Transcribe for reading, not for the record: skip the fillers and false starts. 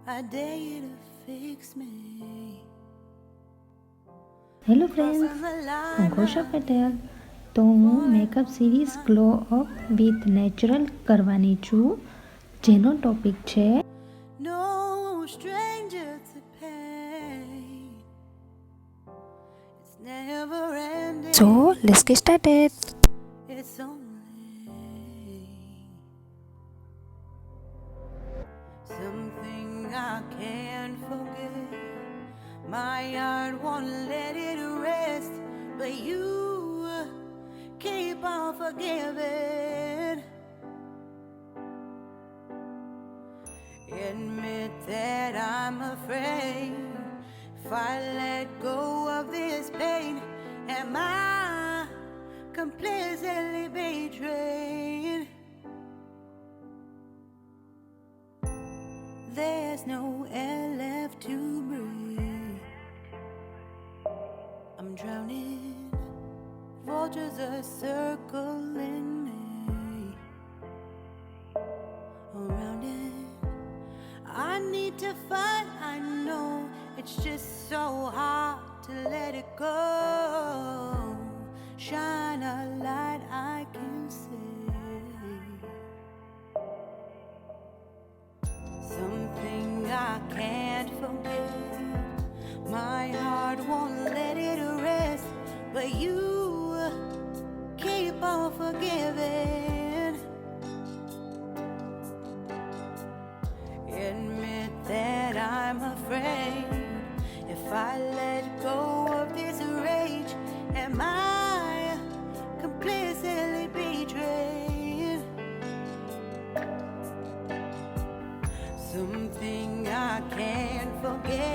I dare you to fix me. Hello friends, હું KAUSHA Patel. તો હું makeup series glow up with natural કરવાની છું, જેનો ટોપિક છે No stranger to pain. It's never ending. So let's gate started. It's only something I can't forget. My heart won't let it rest, but you keep on forgiving. Admit that I'm afraid. If I let go of this pain, am I completely betrayed? There's no air left to breathe. I'm drowning. Vultures are circling me. Around it, I need to fight. I know it's just so hard to let it go. Shine a light I can see. Something I can't forget. My heart won't let it rest, but you keep on forgiving. Admit that I'm afraid. If I let go of this rage, am I completely betrayed? Something I can't forget.